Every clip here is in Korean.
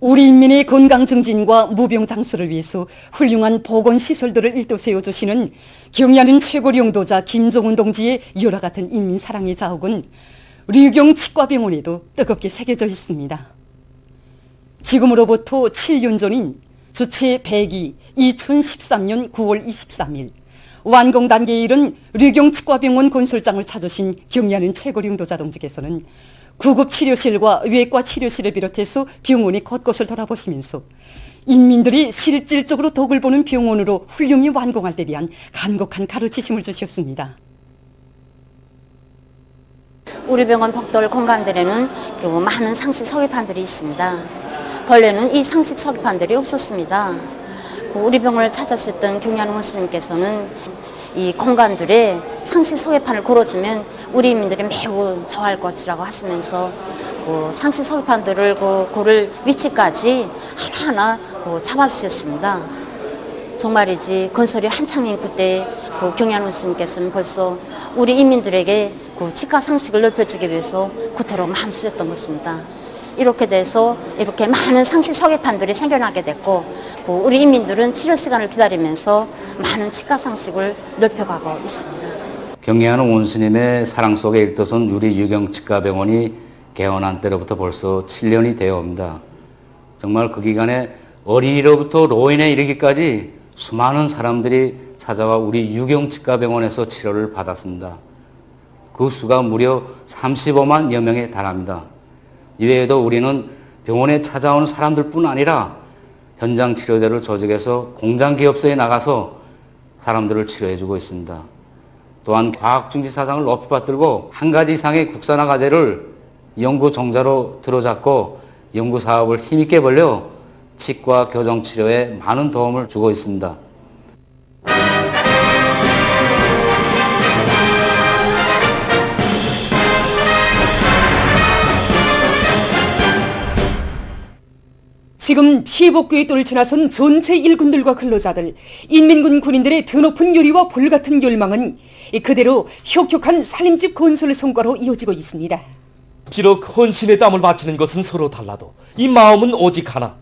우리 인민의 건강 증진과 무병 장수를 위해서 훌륭한 보건시설들을 일도 세워주시는 경의하는 최고領導자 김정은 동지의 열화 같은 인민 사랑의 자욱은 류경 치과병원에도 뜨겁게 새겨져 있습니다. 지금으로부터 7년 전인 주체 100기 2013년 9월 23일 완공 단계에 이른 류경 치과병원 건설장을 찾으신 경의하는 최고領導자 동지께서는 구급 치료실과 외과 치료실을 비롯해서 병원의 곳곳을 돌아보시면서 인민들이 실질적으로 덕을 보는 병원으로 훌륭히 완공할 때 대한 간곡한 가르치심을 주셨습니다. 우리 병원 벽돌 공간들에는 많은 상식 서기판들이 있습니다. 원래는 이 상식 서기판들이 없었습니다. 우리 병원을 찾아주셨던 경의하는 원수님께서는 이 공간들에 상식 서기판을 걸어주면 우리 인민들이 매우 좋아할 것이라고 하시면서 상식 서기판들을 고를 위치까지 하나하나 잡아주셨습니다. 정말이지 건설이 한창인 그때 경의하는 원수님께서는 벌써 우리 인민들에게 치과 상식을 넓혀주기 위해서 그토록 마음 쓰셨던 것입니다. 이렇게 돼서 이렇게 많은 상식 서기판들이 생겨나게 됐고 우리 인민들은 치료 시간을 기다리면서 많은 치과 상식을 넓혀가고 있습니다. 경의하는 원수님의 사랑 속에 일도선 우리 류경 치과병원이 개원한 때로부터 벌써 7년이 되어 옵니다. 정말 그 기간에 어린이로부터 노인에 이르기까지 수많은 사람들이 찾아와 우리 류경 치과병원에서 치료를 받았습니다. 그 수가 무려 35만여 명에 달합니다. 이외에도 우리는 병원에 찾아오는 사람들뿐 아니라 현장 치료대를 조직해서 공장 기업소에 나가서 사람들을 치료해주고 있습니다. 또한 과학중지 사상을 높이 받들고 한 가지 이상의 국산화 과제를 연구 종자로 들어잡고 연구 사업을 힘있게 벌려 치과 교정 치료에 많은 도움을 주고 있습니다. 지금 피해복구에 떨쳐나선 전체 일군들과 근로자들, 인민군 군인들의 드높은 요리와 불같은 열망은 그대로 혁혁한 살림집 건설 성과로 이어지고 있습니다. 비록 헌신의 땀을 바치는 것은 서로 달라도 이 마음은 오직 하나.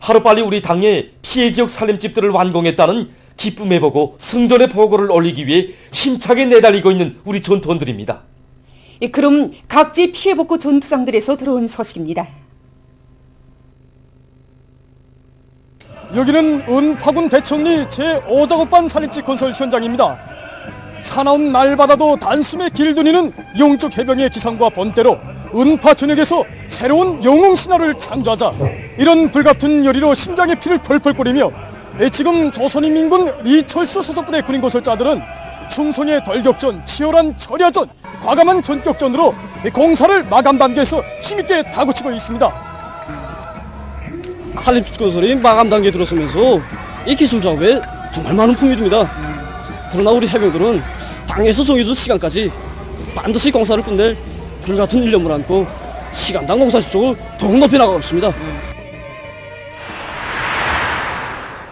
하루빨리 우리 당의 피해 지역 살림집들을 완공했다는 기쁨에 보고 승전의 보고를 올리기 위해 힘차게 내달리고 있는 우리 전투원들입니다. 그럼 각지 피해복구 전투장들에서 들어온 소식입니다. 여기는 은파군 대청리 제5작업반 살림집 건설 현장입니다. 사나운 날바다도 단숨에 길들이는 영적 해병의 기상과 번때로 은파 전역에서 새로운 영웅 신화를 창조하자 이런 불같은 열의로 심장의 피를 펄펄 끓이며 지금 조선인민군 리철수 소속부대 군인 건설자들은 충성의 돌격전, 치열한 철야전, 과감한 전격전으로 공사를 마감 단계에서 힘있게 다그치고 있습니다. 살림집 건설이 마감 단계에 들어서면서 이 기술 작업에 정말 많은 품이 듭니다. 그러나 우리 해병들은 당에서 정해준 시간까지 반드시 공사를 끝낼 불같은 일념을 안고 시간당 공사 실적을 더욱 높여 나가고 있습니다.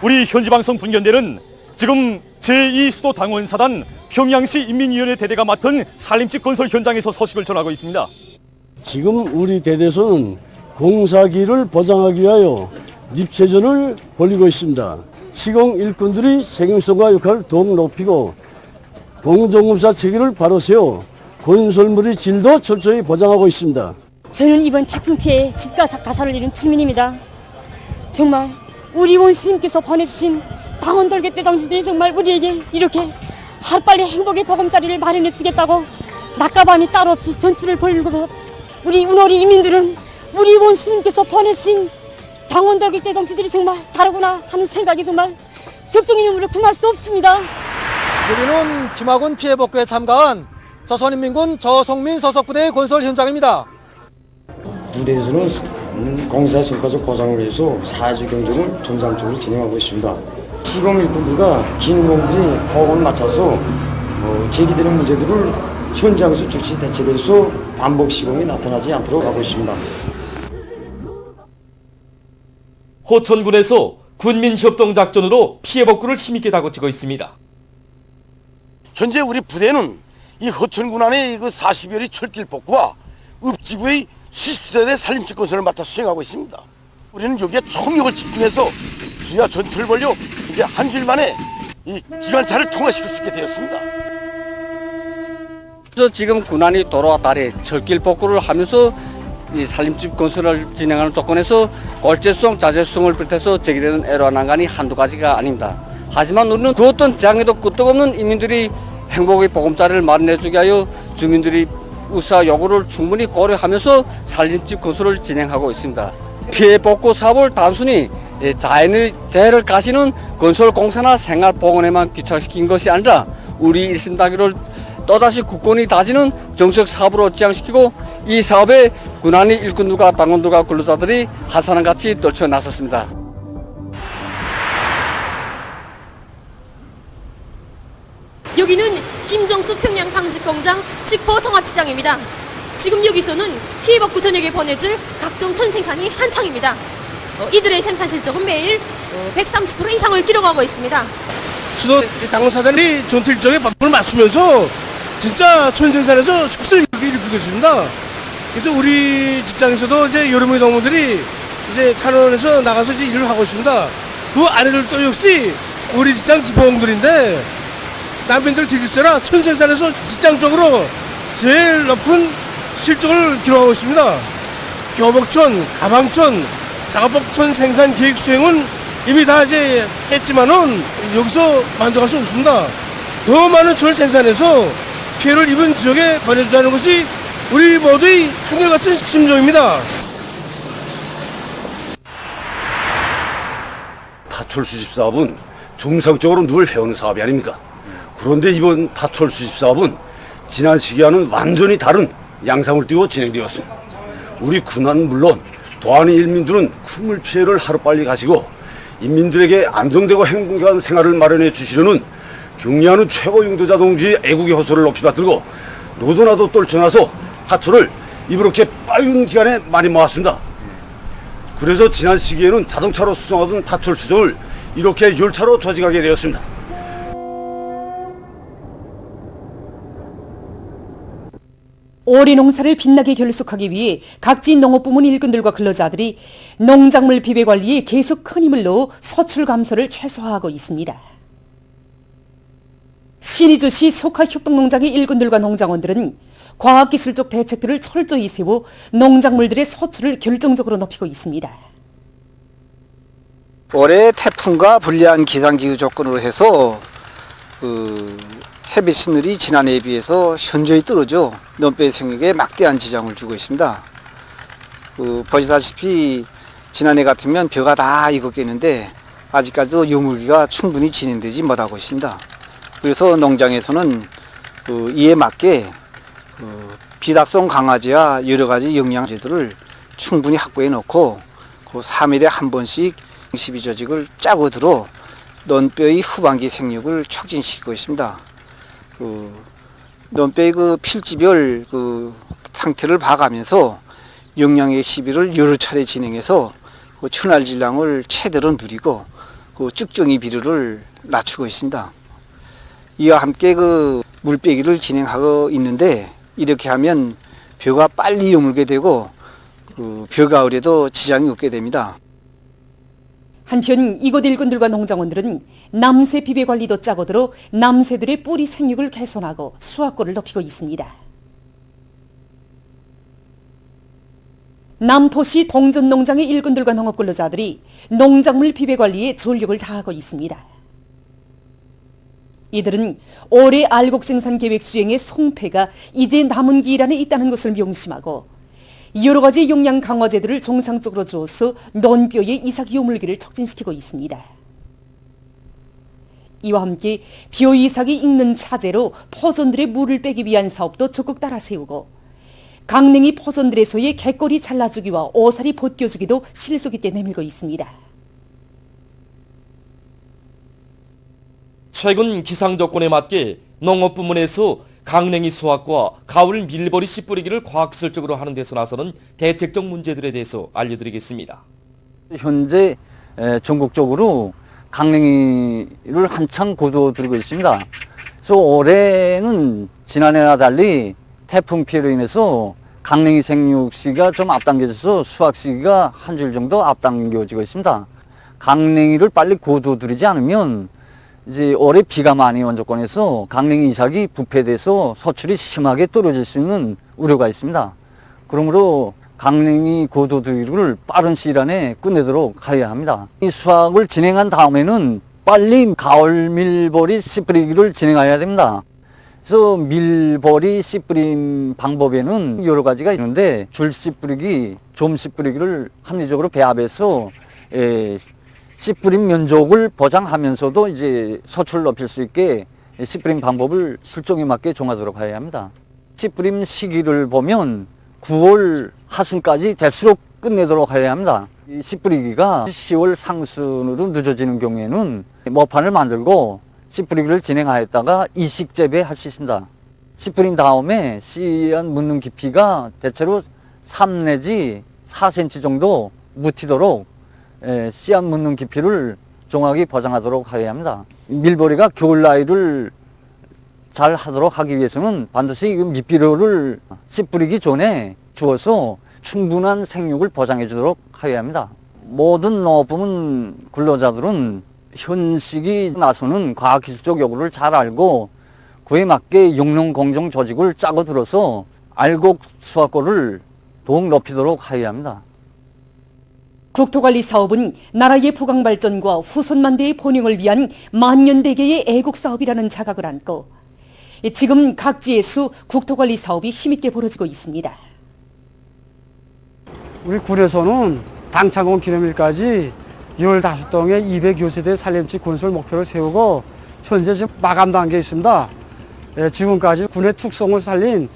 우리 현지방송 분견대는 지금 제2수도 당원사단 평양시 인민위원회 대대가 맡은 살림집 건설 현장에서 소식을 전하고 있습니다. 지금 우리 대대에서는 공사기를 보장하기 위하여 립세전을 벌이고 있습니다. 시공 일꾼들이 책임성과 역할을 더욱 높이고 공정검사 체계를 바로 세워 건설물의 질도 철저히 보장하고 있습니다. 저는 이번 태풍 피해 집과 가사를 잃은 주민입니다. 정말 우리 원수님께서 보내주신 당원돌개 당신들이 정말 우리에게 이렇게 하루빨리 행복의 보금자리를 마련해 주겠다고 낮과 밤이 따로 없이 전투를 벌이고 우리 운어리 인민들은 우리 원수님께서 보내신 당원돌개 당신들이 정말 다르구나 하는 생각이 정말 적정의 눈물을 금할 수 없습니다. 여기는 김학원 피해복구에 참가한 조선인민군 조성민 소속부대의 건설 현장입니다. 부대에서는 공사 성과적 보장을 위해서 사주 경쟁을 정상적으로 진행하고 있습니다. 시공 일꾼들과 기능공들이 호흡을 맞춰서 제기되는 문제들을 현장에서 조치 대책해서 반복 시공이 나타나지 않도록 하고 있습니다. 호천군에서 군민협동작전으로 피해복구를 힘있게 다그치고 있습니다. 현재 우리 부대는 이 허천군 안의 그 40여리 철길 복구와 읍지구의 10세대 살림집 건설을 맡아 수행하고 있습니다. 우리는 여기에 총력을 집중해서 기아 전투를 벌려 이게 한 주일 만에 이 기관차를 통과시킬 수 있게 되었습니다. 그래서 지금 군안이 도로와 다리, 철길 복구를 하면서 이 살림집 건설을 진행하는 조건에서 골재수송, 자재수송을 비롯해서 제기되는 애로와 난관이 한두 가지가 아닙니다. 하지만 우리는 그 어떤 재앙에도 끄떡없는 인민들이 행복의 보금자리를 마련해주게 하여 주민들이 의사 요구를 충분히 고려하면서 살림집 건설을 진행하고 있습니다. 피해 복구 사업을 단순히 자연의 재해를 가시는 건설공사나 생활보건에만 귀착시킨 것이 아니라 우리 일심단계를 또다시 국권이 다지는 정책 사업으로 지향시키고 이 사업에 군안의 일꾼들과 당원들과 근로자들이 한사람같이 떨쳐 나섰습니다. 여기는 김정수 평양방직공장 직포 정합시장입니다. 지금 여기서는 피해복구 전역에 보내줄 각종 촌생산이 한창입니다. 이들의 생산 실적은 매일 130% 이상을 기록하고 있습니다. 수도 당사자들이 전투 일정에 바쁨을 맞추면서 진짜 촌생산에서 척수를 일으키고 있습니다. 그래서 우리 직장에서도 이제 여러분의 동무들이 이제 탄원에서 나가서 이제 일을 하고 있습니다. 그 아래들도 역시 우리 직장 집포공들인데 남편들 뒤집어라 촌생산에서 직장적으로 제일 높은 실적을 기록하고 있습니다. 교복촌, 가방촌, 작업복촌 생산 계획 수행은 이미 다 이제 했지만은 여기서 만족할 수 없습니다. 더 많은 촌 생산에서 피해를 입은 지역에 보내주자는 것이 우리 모두의 한결같은 심정입니다. 파철 수집 사업은 정상적으로 늘 해오는 사업이 아닙니까? 그런데 이번 파철 수집 사업은 지난 시기와는 완전히 다른 양상을 띠고 진행되었습니다. 우리 군안은 물론 도안의 일민들은 큰 피해를 하루빨리 가시고 인민들에게 안정되고 행복한 생활을 마련해 주시려는 경리하는 최고 용도자 동지의 애국의 호소를 높이 받들고 노도나도 떨쳐나서 파철을 이렇게 빠른 기간에 많이 모았습니다. 그래서 지난 시기에는 자동차로 수송하던 파철 수송을 이렇게 열차로 조직하게 되었습니다. 올해 농사를 빛나게 결속하기 위해 각지 농업부문 일꾼들과 근로자들이 농작물 비배 관리에 계속 큰 힘을 넣어 소출 감소를 최소화하고 있습니다. 신의주시 속하협동농장의 일꾼들과 농장원들은 과학기술적 대책들을 철저히 세워 농작물들의 소출을 결정적으로 높이고 있습니다. 올해 태풍과 불리한 기상기후 조건으로 해서 햇빛 신율이 지난해에 비해서 현저히 떨어져 논벼의 생육에 막대한 지장을 주고 있습니다. 보시다시피 지난해 같으면 벼가 다 익었겠는데 아직까지도 유물기가 충분히 진행되지 못하고 있습니다. 그래서 농장에서는 이에 맞게 비닭성 강화제와 여러 가지 영양제들을 충분히 확보해 놓고 3일에 한 번씩 12조직을 짜고 들어 논벼의 후반기 생육을 촉진시키고 있습니다. 논벼의 필지별 상태를 봐가면서 영양액 시비를 여러 차례 진행해서春알 질량을 최대로 누리고 쭉정이 비율을 낮추고 있습니다. 이와 함께 물빼기를 진행하고 있는데 이렇게 하면 벼가 빨리 여물게 되고 벼가을에도 지장이 없게 됩니다. 한편 이곳 일꾼들과 농장원들은 남새 비배 관리도 짜고 들어 남새들의 뿌리 생육을 개선하고 수확고를 높이고 있습니다. 남포시 동전농장의 일꾼들과 농업근로자들이 농작물 비배 관리에 전력을 다하고 있습니다. 이들은 올해 알곡 생산 계획 수행의 송폐가 이제 남은 기일 안에 있다는 것을 명심하고 여러 가지 영양 강화제들을 정상적으로 주어서 논벼의 이삭 요물기를 촉진시키고 있습니다. 이와 함께 벼 이삭이 익는 차제로 포존들의 물을 빼기 위한 사업도 적극 따라 세우고 강냉이 포존들에서의 갯거리 잘라주기와 오사리 벗겨주기도 실속 있게 내밀고 있습니다. 최근 기상 조건에 맞게 농업부문에서 강냉이 수확과 가을 밀버리 씨 뿌리기를 과학기술적으로 하는 데서 나서는 대책적 문제들에 대해서 알려드리겠습니다. 현재 전국적으로 강냉이를 한창 고도들고 있습니다. 그래서 올해는 지난해와 달리 태풍 피해로 인해서 강냉이 생육 시기가 좀 앞당겨져서 수확 시기가 한 주일 정도 앞당겨지고 있습니다. 강냉이를 빨리 고도들이지 않으면 이제 올해 비가 많이 온 조건에서 강냉이 이삭이 부패돼서 서출이 심하게 떨어질 수 있는 우려가 있습니다. 그러므로 강냉이 고도들이를 빠른 시일 안에 끝내도록 해야 합니다. 이 수확을 진행한 다음에는 빨리 가을 밀보리 씨 뿌리기를 진행해야 됩니다. 그래서 밀보리 씨 뿌림 방법에는 여러 가지가 있는데 줄씨 뿌리기, 좀씨 뿌리기를 합리적으로 배합해서 씨 뿌림 면적을 보장하면서도 이제 서출을 높일 수 있게 씨 뿌림 방법을 실종에 맞게 정하도록 해야 합니다. 씨 뿌림 시기를 보면 9월 하순까지 될수록 끝내도록 해야 합니다. 이 씨 뿌리기가 10월 상순으로 늦어지는 경우에는 모판을 만들고 씨 뿌리기를 진행하였다가 이식 재배할 수 있습니다. 씨 뿌린 다음에 씨앗 묻는 깊이가 대체로 3 내지 4cm 정도 묻히도록 씨앗 묻는 깊이를 정확히 보장하도록 해야 합니다. 밀보리가 겨울 나이를 잘 하도록 하기 위해서는 반드시 밑비료를 씨 뿌리기 전에 주어서 충분한 생육을 보장해 주도록 해야 합니다. 모든 농업부문 근로자들은 현식이 나서는 과학기술적 요구를 잘 알고 그에 맞게 영농공정 조직을 짜고 들어서 알곡 수확고를 더욱 높이도록 해야 합니다. 국토관리 사업은 나라의 부강 발전과 후손만대의 번영을 위한 만년대계의 애국 사업이라는 자각을 안고 지금 각지에서 국토관리 사업이 힘있게 벌어지고 있습니다. 우리 굴에서는 당창원 기념일까지 15동에 200여세대 살림집 건설 목표를 세우고 현재 지금 마감 단계에 있습니다. 지금까지 군의 특성을 살린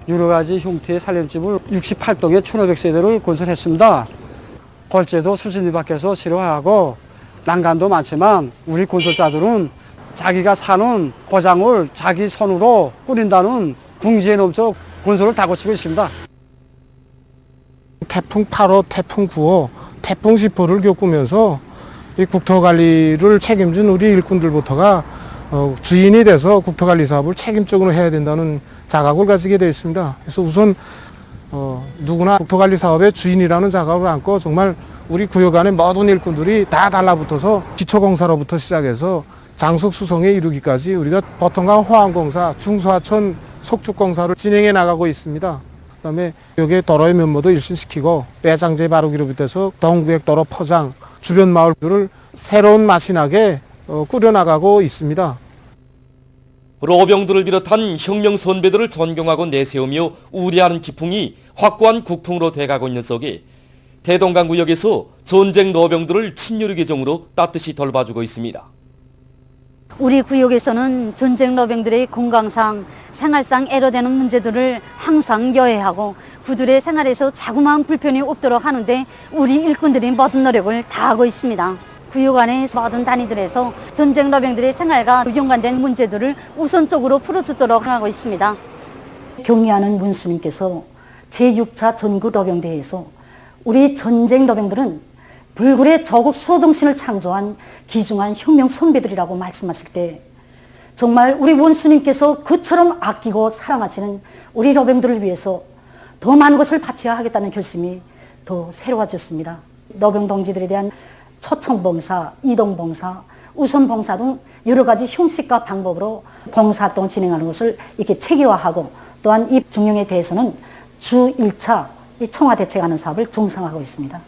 여러 가지 형태의 살림집을 68동에 1500세대를 건설했습니다. 골재도 수진이 밖에서 실어하고 난간도 많지만 우리 건설자들은 자기가 사는 고장을 자기 손으로 꾸린다는 궁지에 넘쳐 건설을 다 거치고 있습니다. 태풍 8호, 태풍 9호, 태풍 10호를 겪으면서 이 국토관리를 책임진 우리 일꾼들부터가 주인이 돼서 국토관리 사업을 책임적으로 해야 된다는 자각을 가지게 되어 있습니다. 그래서 우선 누구나 국토관리 사업의 주인이라는 자각을 안고 정말 우리 구역 안에 모든 일꾼들이 다 달라붙어서 기초공사로부터 시작해서 장속 수송에 이르기까지 우리가 보통강 호암공사, 중소하천 석축공사를 진행해 나가고 있습니다. 그다음에 여기에 도로의 면모도 일신시키고 배장제 바르기로부터 해서 동구역 도로 포장, 주변 마을들을 새로운 맛이 나게 꾸려나가고 있습니다. 로병들을 비롯한 혁명 선배들을 존경하고 내세우며 우려하는 기풍이 확고한 국풍으로 돼가고 있는 속에 대동강구역에서 전쟁 로병들을 친유리 계정으로 따뜻이 돌봐주고 있습니다. 우리 구역에서는 전쟁 로병들의 건강상, 생활상 애로되는 문제들을 항상 여해하고 그들의 생활에서 자그마한 불편이 없도록 하는데 우리 일꾼들이 모든 노력을 다하고 있습니다. 구역 안의 모든 단위들에서 전쟁 로병들의 생활과 연관된 문제들을 우선적으로 풀어주도록 하고 있습니다. 경의하는 문수님께서 제6차 전국 로병대회에서 우리 전쟁 로병들은 불굴의 저국 수호정신을 창조한 귀중한 혁명 선배들이라고 말씀하실 때 정말 우리 원수님께서 그처럼 아끼고 사랑하시는 우리 로병들을 위해서 더 많은 것을 바쳐야 하겠다는 결심이 더 새로워졌습니다. 로병 동지들에 대한 초청봉사, 이동봉사, 우선봉사 등 여러 가지 형식과 방법으로 봉사활동을 진행하는 것을 이렇게 체계화하고 또한 이 중령에 대해서는 주 1차 청와대책하는 사업을 정상화하고 있습니다.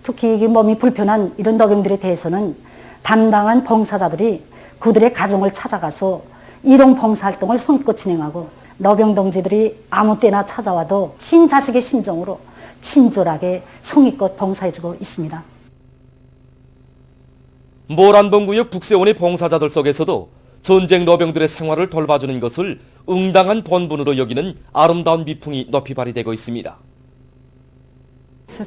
특히 몸이 불편한 이런 로병들에 대해서는 담당한 봉사자들이 그들의 가정을 찾아가서 이동 봉사활동을 성의껏 진행하고 로병 동지들이 아무 때나 찾아와도 친자식의 심정으로 친절하게 성의껏 봉사해주고 있습니다. 모란봉구역 북세원의 봉사자들 속에서도 전쟁 로병들의 생활을 돌봐주는 것을 응당한 본분으로 여기는 아름다운 미풍이 높이 발휘되고 있습니다.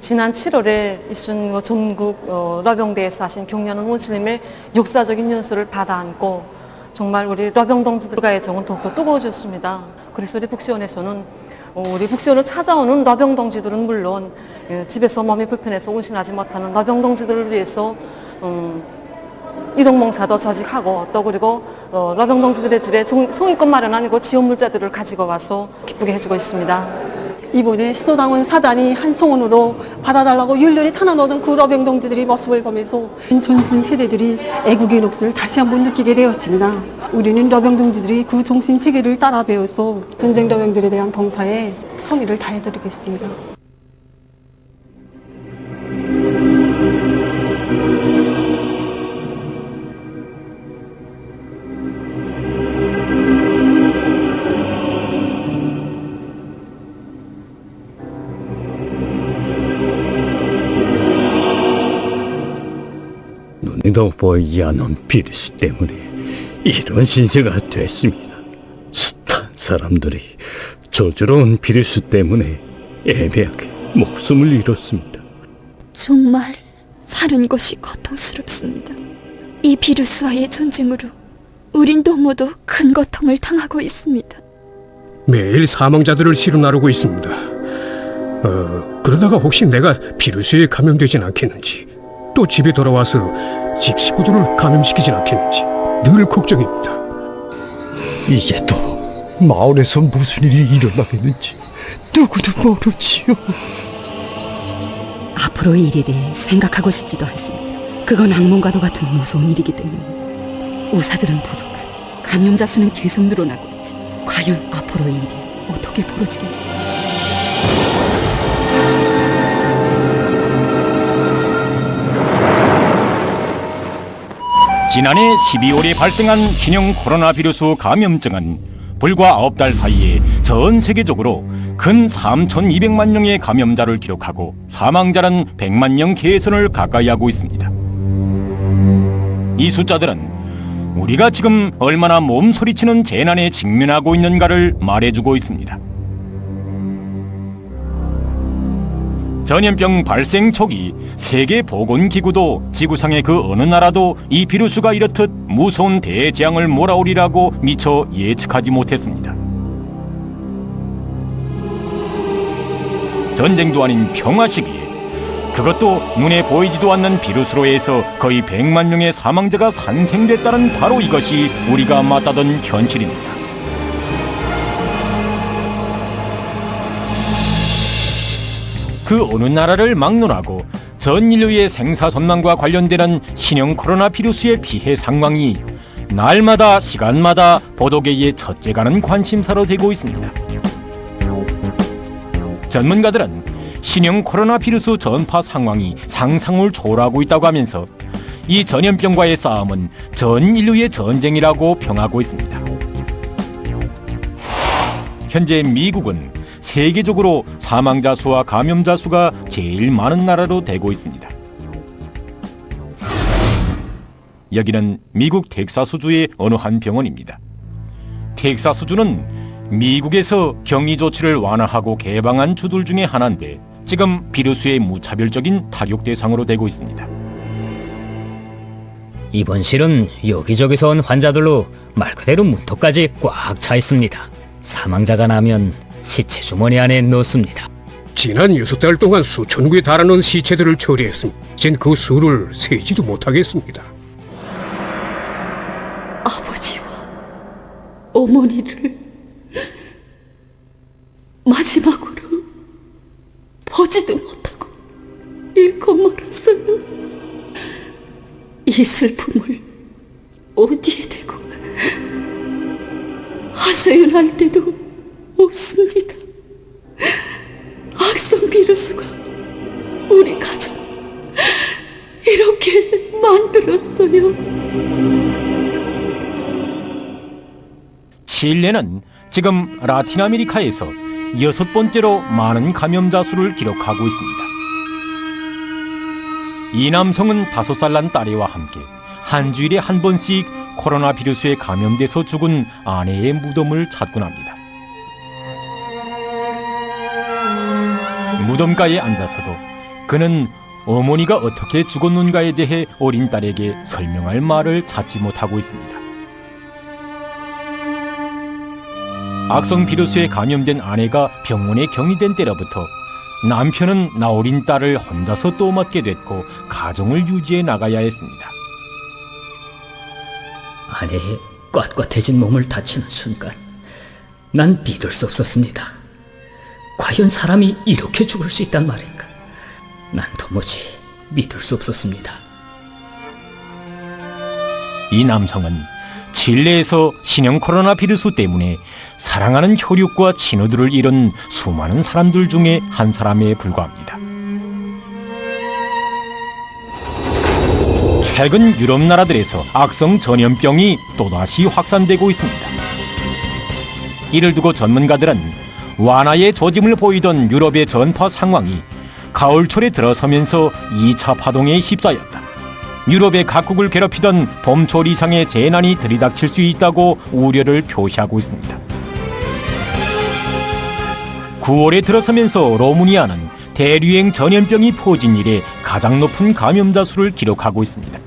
지난 7월에 있은 전국 로병대에서 하신 경리하는 원수님의 역사적인 연수를 받아안고 정말 우리 로병 동지들과의 정은 더욱더 뜨거워졌습니다. 그래서 우리 북시원에서는 우리 북시원을 찾아오는 로병 동지들은 물론 집에서 몸이 불편해서 운신하지 못하는 로병 동지들을 위해서 이동봉사도 조직하고 또 그리고 로병 동지들의 집에 성의껏 마련한 지원 물자들을 가지고 와서 기쁘게 해주고 있습니다. 이번에 수도당원 사단이 한 송원으로 받아달라고 열렬히 탄원하던 그 러병 동지들의 모습을 보면서 전신 세대들이 애국의 몫을 다시 한번 느끼게 되었습니다. 우리는 러병 동지들이 그 정신 세계를 따라 배워서 전쟁 러병들에 대한 봉사에 성의를 다해드리겠습니다. 눈에도 보이지 않는 비리스 때문에 이런 신세가 됐습니다. 숱한 사람들이 저주로운 비리스 때문에 애매하게 목숨을 잃었습니다. 정말 사는 것이 고통스럽습니다. 이 비루스와의 전쟁으로 우린 너무도 큰 고통을 당하고 있습니다. 매일 사망자들을 실어나르고 있습니다. 그러다가 혹시 내가 비루스에 감염되진 않겠는지, 또 집에 돌아와서 집 식구들을 감염시키진 않겠는지 늘 걱정입니다. 이제 또 마을에서 무슨 일이 일어나겠는지 누구도 모르지요. 앞으로의 일에 대해 생각하고 싶지도 않습니다. 그건 악몽과도 같은 무서운 일이기 때문입니다. 의사들은 부족하지, 감염자 수는 계속 늘어나고 있지. 과연 앞으로의 일이 어떻게 벌어지겠는지. 지난해 12월에 발생한 신형 코로나 비루스 감염증은 불과 9달 사이에 전 세계적으로 근 3,200만 명의 감염자를 기록하고 사망자는 100만 명 계선을 가까이 하고 있습니다. 이 숫자들은 우리가 지금 얼마나 몸소리치는 재난에 직면하고 있는가를 말해주고 있습니다. 전염병 발생 초기 세계보건기구도 지구상의 그 어느 나라도 이 비루스가 이렇듯 무서운 대재앙을 몰아오리라고 미처 예측하지 못했습니다. 전쟁도 아닌 평화 시기에 그것도 눈에 보이지도 않는 비루스로 해서 거의 100만 명의 사망자가 산생됐다는 바로 이것이 우리가 맞다던 현실입니다. 그 어느 나라를 막론하고 전 인류의 생사손난과 관련되는 신형 코로나 비루스의 피해 상황이 날마다 시간마다 보도계의 첫째가는 관심사로 되고 있습니다. 전문가들은 신형 코로나 비루스 전파 상황이 상상을 초월하고 있다고 하면서 이 전염병과의 싸움은 전 인류의 전쟁이라고 평하고 있습니다. 현재 미국은 세계적으로 사망자 수와 감염자 수가 제일 많은 나라로 되고 있습니다. 여기는 미국 텍사스주의 어느 한 병원입니다. 텍사스주는 미국에서 격리 조치를 완화하고 개방한 주들 중에 하나인데 지금 비루스의 무차별적인 타격 대상으로 되고 있습니다. 입원실은 여기저기서 온 환자들로 말 그대로 문턱까지 꽉 차 있습니다. 사망자가 나면 시체 주머니 안에 넣습니다. 지난 6달 동안 수천 구에 달하는 시체들을 처리했습니다. 이젠 그 수를 세지도 못하겠습니다. 아버지와 어머니를 마지막으로 보지도 못하고 잃고 말았어요. 이 슬픔을 어디에 대고 하소연할 때도 없습니다. 악성 비루스가 우리 가족 이렇게 만들었어요. 칠레는 지금 라틴 아메리카에서 6번째로 많은 감염자 수를 기록하고 있습니다. 이 남성은 5살 난 딸애와 함께 한 주일에 한 번씩 코로나 비루스에 감염돼서 죽은 아내의 무덤을 찾곤 합니다. 무덤가에 앉아서도 그는 어머니가 어떻게 죽었는가에 대해 어린 딸에게 설명할 말을 찾지 못하고 있습니다. 악성 비루스에 감염된 아내가 병원에 격리된 때로부터 남편은 나어린 딸을 혼자서 또 맡게 됐고 가정을 유지해 나가야 했습니다. 아내의 뻣뻣해진 몸을 다치는 순간 난 믿을 수 없었습니다. 과연 사람이 이렇게 죽을 수 있단 말인가? 난 도무지 믿을 수 없었습니다. 이 남성은 칠레에서 신형 코로나 비루스 때문에 사랑하는 혈육과 친구들을 잃은 수많은 사람들 중에 한 사람에 불과합니다. 최근 유럽 나라들에서 악성 전염병이 또다시 확산되고 있습니다. 이를 두고 전문가들은 완화의 조짐을 보이던 유럽의 전파 상황이 가을철에 들어서면서 2차 파동에 휩싸였다. 유럽의 각국을 괴롭히던 봄철 이상의 재난이 들이닥칠 수 있다고 우려를 표시하고 있습니다. 9월에 들어서면서 로마니아는 대류행 전염병이 퍼진 이래 가장 높은 감염자 수를 기록하고 있습니다.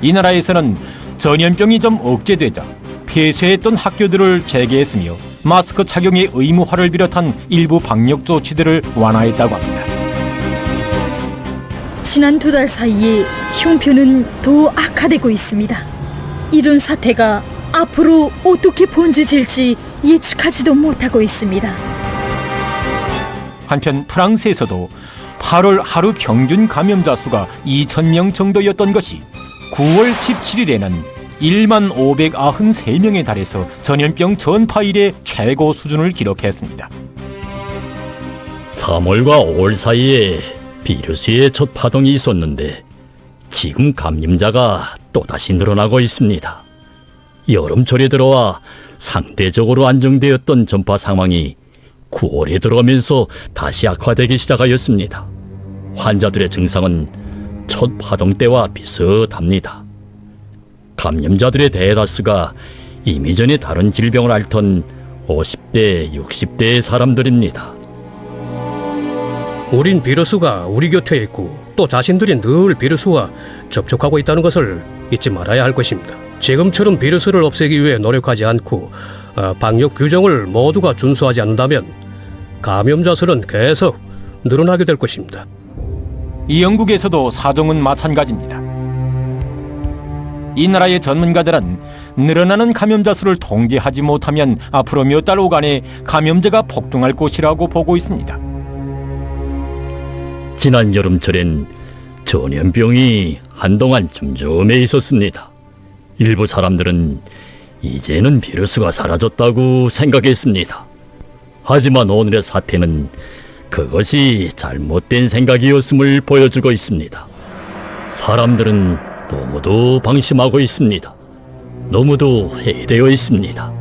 이 나라에서는 전염병이 좀 억제되자 폐쇄했던 학교들을 재개했으며 마스크 착용의 의무화를 비롯한 일부 방역 조치들을 완화했다고 합니다. 지난 2달 사이에 형편은 더 악화되고 있습니다. 이런 사태가 앞으로 어떻게 번져질지 예측하지도 못하고 있습니다. 한편 프랑스에서도 8월 하루 평균 감염자 수가 2,000명 정도였던 것이 9월 17일에는 1만 593명에 달해서 전염병 전파 이래 최고 수준을 기록했습니다. 3월과 5월 사이에 비루스의 첫 파동이 있었는데 지금 감염자가 또다시 늘어나고 있습니다. 여름철에 들어와 상대적으로 안정되었던 전파 상황이 9월에 들어오면서 다시 악화되기 시작하였습니다. 환자들의 증상은 첫 파동 때와 비슷합니다. 감염자들의 대다수가 이미 전에 다른 질병을 앓던 50대, 60대의 사람들입니다. 우린 비루스가 우리 곁에 있고 또 자신들이 늘 비루스와 접촉하고 있다는 것을 잊지 말아야 할 것입니다. 지금처럼 비루스를 없애기 위해 노력하지 않고 방역 규정을 모두가 준수하지 않는다면 감염자 수는 계속 늘어나게 될 것입니다. 이 영국에서도 사정은 마찬가지입니다. 이 나라의 전문가들은 늘어나는 감염자 수를 통제하지 못하면 앞으로 몇 달 후간에 감염자가 폭등할 것이라고 보고 있습니다. 지난 여름철엔 전염병이 한동안 쫌쫌해 있었습니다. 일부 사람들은 이제는 비루스가 사라졌다고 생각했습니다. 하지만 오늘의 사태는 그것이 잘못된 생각이었음을 보여주고 있습니다. 사람들은 너무도 방심하고 있습니다. 너무도 해이되어 있습니다.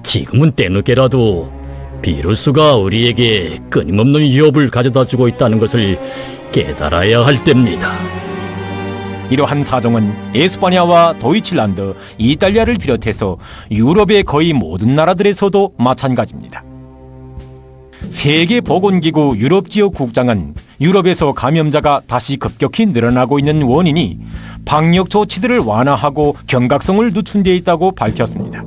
지금은 때늦게라도 비루스가 우리에게 끊임없는 위협을 가져다주고 있다는 것을 깨달아야 할 때입니다. 이러한 사정은 에스파냐와 도이칠란드, 이탈리아를 비롯해서 유럽의 거의 모든 나라들에서도 마찬가지입니다. 세계보건기구 유럽지역 국장은 유럽에서 감염자가 다시 급격히 늘어나고 있는 원인이 방역 조치들을 완화하고 경각성을 늦춘 데 있다고 밝혔습니다.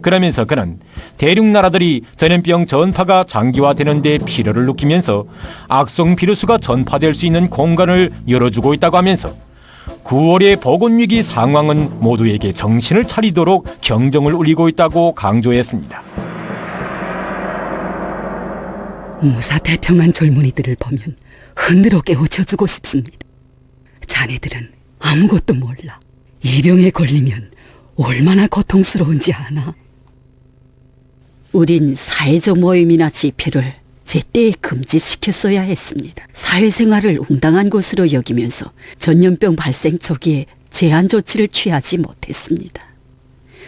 그러면서 그는 대륙 나라들이 전염병 전파가 장기화되는 데 필요를 느끼면서 악성 비루스가 전파될 수 있는 공간을 열어주고 있다고 하면서 9월의 보건위기 상황은 모두에게 정신을 차리도록 경종을 울리고 있다고 강조했습니다. 무사태평한 젊은이들을 보면 흔들어 깨우쳐주고 싶습니다. 자네들은 아무것도 몰라. 이 병에 걸리면 얼마나 고통스러운지 아나? 우린 사회적 모임이나 집회를 제때에 금지시켰어야 했습니다. 사회생활을 응당한 것으로 여기면서 전염병 발생 초기에 제한 조치를 취하지 못했습니다.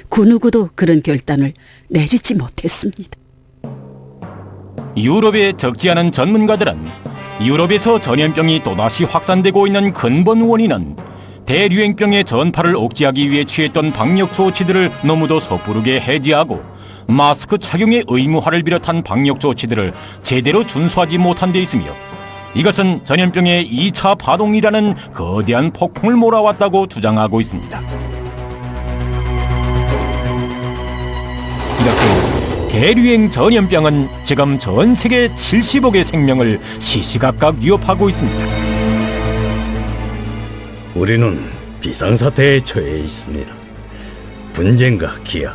그 누구도 그런 결단을 내리지 못했습니다. 유럽에 적지 않은 전문가들은 유럽에서 전염병이 또다시 확산되고 있는 근본 원인은 대류행병의 전파를 억제하기 위해 취했던 방역 조치들을 너무도 섣부르게 해제하고 마스크 착용의 의무화를 비롯한 방역 조치들을 제대로 준수하지 못한 데 있으며 이것은 전염병의 2차 파동이라는 거대한 폭풍을 몰아왔다고 주장하고 있습니다. 이렇게 대류행 전염병은 지금 전 세계 70억의 생명을 시시각각 위협하고 있습니다. 우리는 비상사태에 처해 있습니다. 분쟁과 기아,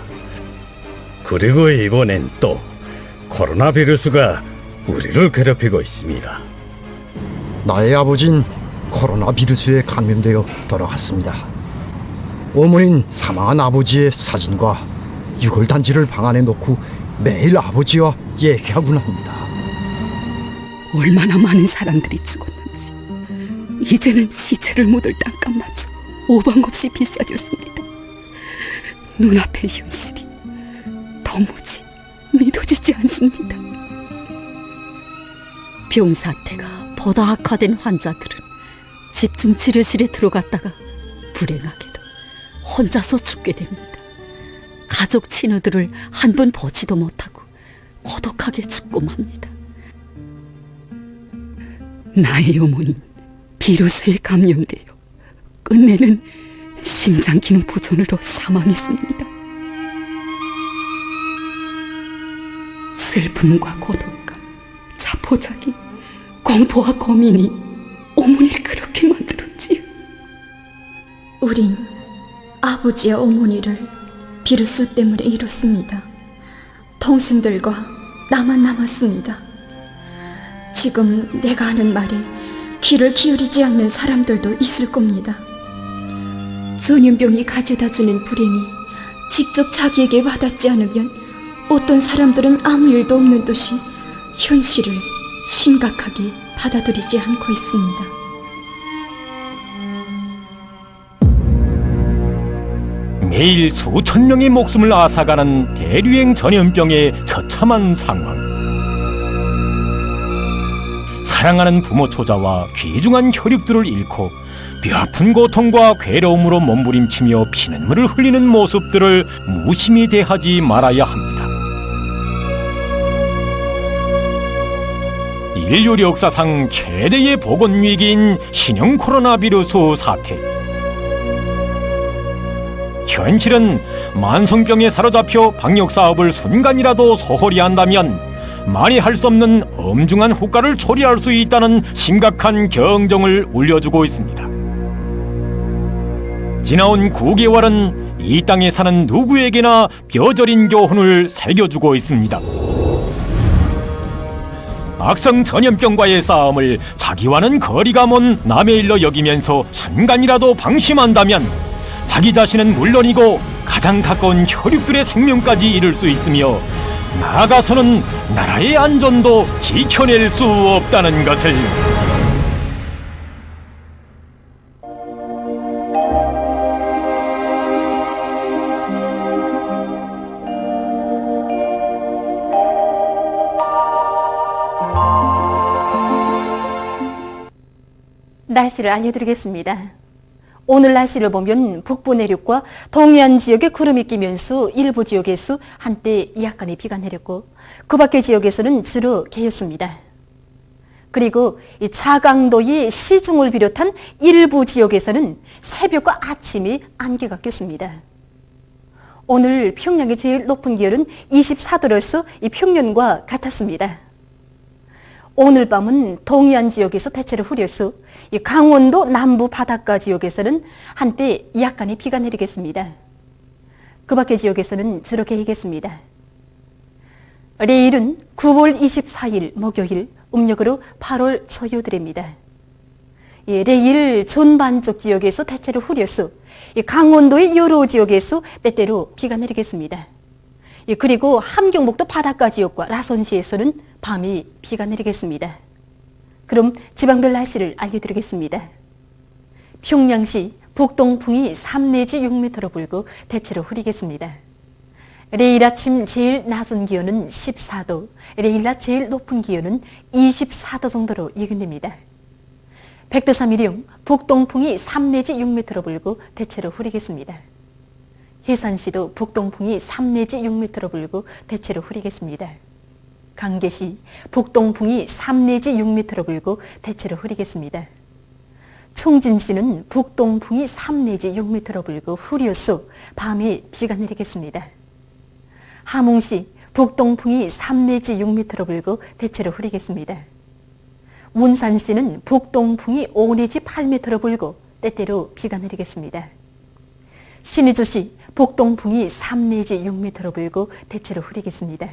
그리고 이번엔 또 코로나 비루스가 우리를 괴롭히고 있습니다. 나의 아버지는 코로나 비루스에 감염되어 돌아갔습니다. 어머니는 사망한 아버지의 사진과 유골단지를 방 안에 놓고 매일 아버지와 얘기하곤 합니다. 얼마나 많은 사람들이 죽었는지 이제는 시체를 묻을 땅값마저 오방 없이 비싸졌습니다. 눈앞의 현실이 도무지 믿어지지 않습니다. 병 사태가 보다 악화된 환자들은 집중 치료실에 들어갔다가 불행하게도 혼자서 죽게 됩니다. 가족 친구들을 한 번 보지도 못하고 고독하게 죽고 맙니다. 나의 어머니는 비루스에 감염되어 끝내는 심장 기능 부전으로 사망했습니다. 슬픔과 고독감, 자포자기, 공포와 고민이 어머니를 그렇게 만들었지요. 우린 아버지와 어머니를 비루스 때문에 잃었습니다. 동생들과 나만 남았습니다. 지금 내가 하는 말에 귀를 기울이지 않는 사람들도 있을 겁니다. 전염병이 가져다주는 불행이 직접 자기에게 와닿지 않으면 어떤 사람들은 아무 일도 없는 듯이 현실을 심각하게 받아들이지 않고 있습니다. 매일 수천 명의 목숨을 앗아가는 대류행 전염병의 처참한 상황. 사랑하는 부모 초자와 귀중한 혈육들을 잃고 뼈아픈 고통과 괴로움으로 몸부림치며 피눈물을 흘리는 모습들을 무심히 대하지 말아야 합니다. 인류 역사상 최대의 보건위기인 신형 코로나 비루스 사태. 현실은 만성병에 사로잡혀 방역사업을 순간이라도 소홀히 한다면 만회할 수 없는 엄중한 후과를 초래할 수 있다는 심각한 경종을 울려주고 있습니다. 지나온 9개월은 이 땅에 사는 누구에게나 뼈저린 교훈을 새겨주고 있습니다. 악성 전염병과의 싸움을 자기와는 거리가 먼 남의 일로 여기면서 순간이라도 방심한다면 자기 자신은 물론이고 가장 가까운 혈육들의 생명까지 잃을 수 있으며 나아가서는 나라의 안전도 지켜낼 수 없다는 것을. 날씨를 알려드리겠습니다. 오늘 날씨를 보면 북부 내륙과 동해안 지역에 구름이 끼면서 일부 지역에서 한때 약간의 비가 내렸고 그 밖의 지역에서는 주로 개였습니다. 그리고 이 차강도의 시중을 비롯한 일부 지역에서는 새벽과 아침에 안개가 꼈습니다. 오늘 평양의 제일 높은 기온은 24도로서 이 평년과 같았습니다. 오늘 밤은 동해안 지역에서 대체로 흐려서 강원도 남부 바닷가 지역에서는 한때 약간의 비가 내리겠습니다. 그 밖의 지역에서는 주로 개이겠습니다. 내일은 9월 24일 목요일, 음력으로 8월 초여드입니다. 내일 전반쪽 지역에서 대체로 흐려서 강원도의 여러 지역에서 때때로 비가 내리겠습니다. 그리고 함경북도 바닷가 지역과 라선시에서는 밤에 비가 내리겠습니다. 그럼 지방별 날씨를 알려드리겠습니다. 평양시 북동풍이 3 내지 6m로 불고 대체로 흐리겠습니다. 내일 아침 제일 낮은 기온은 14도, 내일 낮 제일 높은 기온은 24도 정도로 예견됩니다. 백두산미령 북동풍이 3 내지 6m로 불고 대체로 흐리겠습니다. 해산시도 북동풍이 3 내지 6m로 불고 대체로 흐리겠습니다. 강계시 북동풍이 3 내지 6m로 불고 대체로 흐리겠습니다. 총진시는 북동풍이 3 내지 6m로 불고 흐려서 밤에 비가 내리겠습니다. 함흥시 북동풍이 3 내지 6m로 불고 대체로 흐리겠습니다. 운산시는 북동풍이 5 내지 8m로 불고 때때로 비가 내리겠습니다. 신의주시 북동풍이 3 내지 6m로 불고 대체로 흐리겠습니다.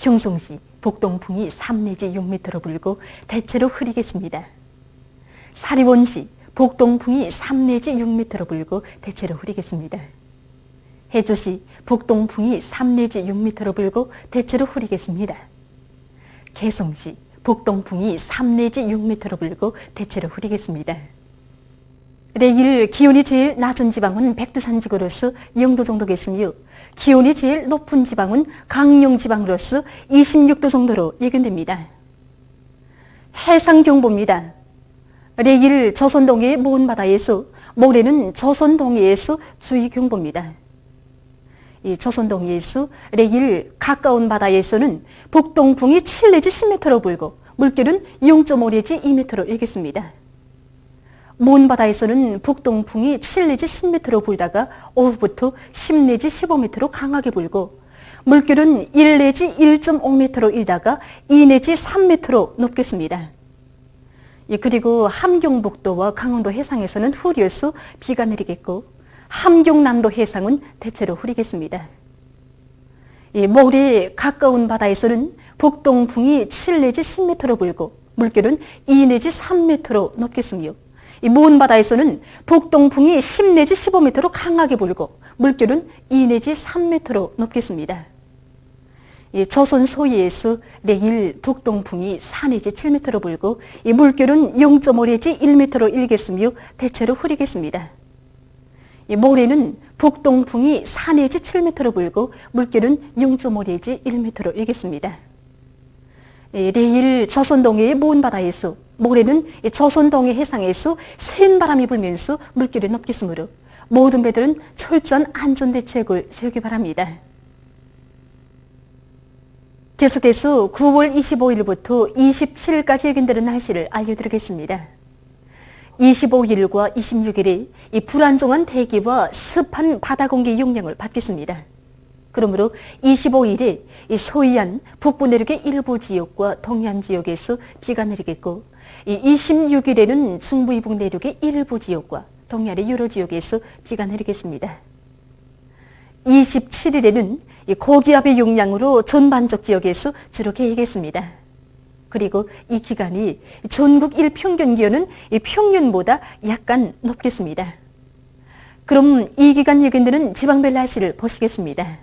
평송시 북동풍이 3 내지 6m로 불고 대체로 흐리겠습니다. 사리원시 북동풍이 3 내지 6m로 불고 대체로 흐리겠습니다. 해주시 북동풍이 3 내지 6m로 불고 대체로 흐리겠습니다. 개성시 북동풍이 3 내지 6m로 불고 대체로 흐리겠습니다. 내일 기온이 제일 낮은 지방은 백두산지구로서 0도 정도겠으며 기온이 제일 높은 지방은 강릉지방으로서 26도 정도로 예견됩니다. 해상경보입니다. 내일 조선동해 먼 바다에서, 모레는 조선동해에서 주의경보입니다. 이 조선동해에서 내일 가까운 바다에서는 북동풍이 7 내지 10m로 불고 물결은 0.5 내지 2m로 일겠습니다. 먼 바다에서는 북동풍이 7 내지 10m로 불다가 오후부터 10 내지 15m로 강하게 불고 물결은 1 내지 1.5m로 일다가 2 내지 3m로 높겠습니다. 그리고 함경북도와 강원도 해상에서는 흐려서 비가 내리겠고 함경남도 해상은 대체로 흐리겠습니다. 모레 가까운 바다에서는 북동풍이 7 내지 10m로 불고 물결은 2 내지 3m로 높겠으며 먼 바다에서는 북동풍이 10 내지 15m로 강하게 불고 물결은 2 내지 3m로 높겠습니다. 조선 소해에서 내일 북동풍이 4 내지 7m로 불고 물결은 0.5 내지 1m로 일겠으며 대체로 흐리겠습니다. 모레는 북동풍이 4 내지 7m로 불고 물결은 0.5 내지 1m로 일겠습니다. 내일 조선동해의 먼 바다에서, 모레는 조선동해 해상에서 센 바람이 불면서 물결이 높겠으므로 모든 배들은 철저한 안전대책을 세우기 바랍니다. 계속해서 9월 25일부터 27일까지 예견되는 날씨를 알려드리겠습니다. 25일과 26일에 이 불안정한 대기와 습한 바다 공기 영향을 받겠습니다. 그러므로 25일에 이 서해안 북부 내륙의 일부 지역과 동해안 지역에서 비가 내리겠고, 26일에는 중부 이북 내륙의 일부 지역과 동해안의 여러 지역에서 비가 내리겠습니다. 27일에는 고기압의 영향으로 전반적 지역에서 주로 개겠습니다. 그리고 이 기간이 전국 일평균 기온은 평년보다 약간 높겠습니다. 그럼 이 기간 예견되는 지방별 날씨를 보시겠습니다.